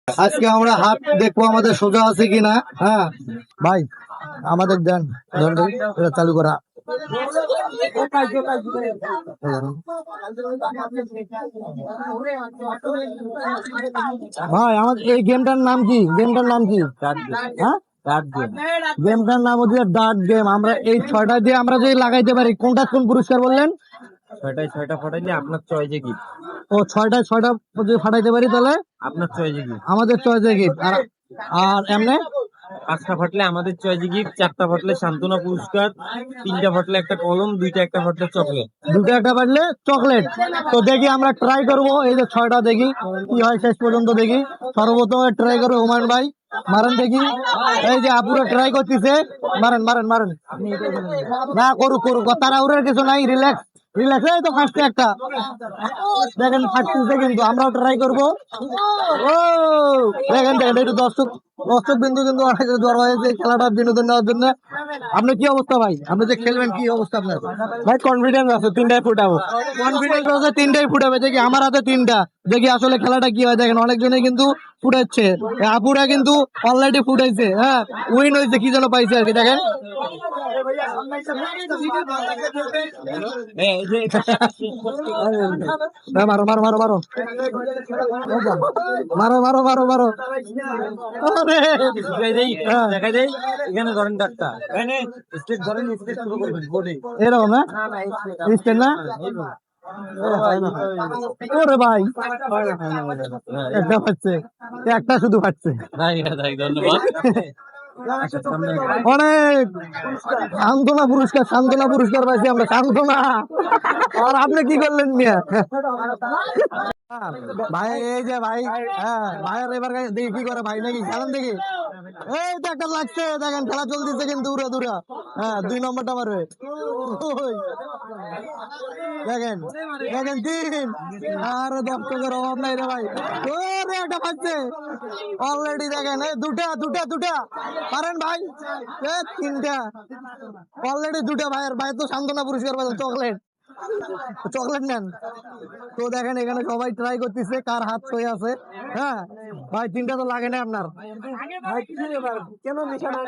আজকে আমরা হাত দেখবো আমাদের সোজা আছে কিনা। হ্যাঁ ভাই, আমাদের দেন দেন ভাই, এটা চালু করা। ভাই আমাদের এই গেমটার নাম কি? গেমটার নাম কি? হ্যাঁ, গেমটার নাম হচ্ছে ডার্ট গেম। আমরা এই 6টা দিয়ে আমরা যদি লাগাইতে পারি, কোনটা কোন পুরস্কার বললেন? 6টায় ফাটাইলে আপনার চয়েসে কি? ও 6টা যদি ফাটাইতে পারি তাহলে আপনার চয়েসে কি? আমাদের চয়েসে গিফট। আর আর এমনি 5টা ফাটলে আমাদের চয়েসে গিফট, 4টা ফাটলে সান্ত্বনা পুরস্কার, 3টা ফাটলে একটা কলম, 2টা একটা ফাটলে চকলেট। দুটো একটা পারলে চকলেট। তো দেখি আমরা ট্রাই করব, এই যে 6টা দেখি কি হয় শেষ পর্যন্ত। দেখি সর্বপ্রথম ট্রাই করবো হুমায়ুন ভাই, মারেন দেখি। এই যে আপুরা ট্রাই করতেছে, মারেন মারেন মারেন। না করুক করুক, তাড়াহুড়োর কিছু নাই, রিল্যাক্স রিল্যাক্স। এই তো ফার্স্টে একটা দেখেন ফাটতেছে, কিন্তু আমরাও ট্রাই করবো। ও দেখেন দেখেন, একটু দর্শক দর্শক বিন্দু কিন্তু অনেক ধরা হয়েছে খেলাটা বিনোদন নেওয়ার জন্য। আপনার কি অবস্থা ভাই? আপনি যে খেলবেন কি অবস্থা আপনার? ভাই কনফিডেন্স আছে, 3টায় ফুটাবো। কনফিডেন্স আছে 3টাই ফুটাবে। দেখি আমার হাতে 3টা, দেখি আসলে খেলাটা কি হয়। দেখেন অনেকজনে কিন্তু ফুটাচ্ছে, আপুরা কিন্তু অলরেডি ফুটাইছে। হ্যাঁ, উইন হয়েছে, কি যেন পাইছে আর কি। দেখেন মারো মারো মারো মারো মারো মারো মারো মারো। আরে হ্যাঁ, দেখা যায় এখানে ধরেন ডাক্তার, এখানে স্টেট ধরেন, স্টেট শুরু করবেন বোর্ডে। এরকম না বুঝছেন না? ওরে ভাই একটা পাচ্ছে, একটা শুধু পাচ্ছে। ধন্যবাদ। অনেক সান্ত্বনা পুরস্কার, সান্ত্বনা পুরস্কার পাইছি আমরা, সান্ত্বনা। আর আপনি কি করলেন মিয়া? ভাই এই যে ভাই, হ্যাঁ ভাইয়ের এবার দেখি কি করে ভাই, নাকি খেলেন দেখি। এই তো একটা লাগছে, দেখেন খেলা চলতেছে কিন্তু উড়া দুরা। হ্যাঁ 2 নম্বরটা মারবে। ওই, দেখেন দেখেন 3। আর দর্শকের অভাব নাই রে ভাই। ওরে একটা পাচ্ছে অলরেডি। দেখেন এই দুটা দুটা দুটা পারেন ভাই। 3টা অলরেডি, 2টা ভাইয়ের। ভাই তো সান্ত্বনা পুরস্কার পাবেন, চকলেট চকলেট নেন। তো দেখেন এখানে সবাই ট্রাই করতেছে কার হাত সই আছে। হ্যাঁ ভাই 3টা তো লাগে না আপনার? কেন মিশানো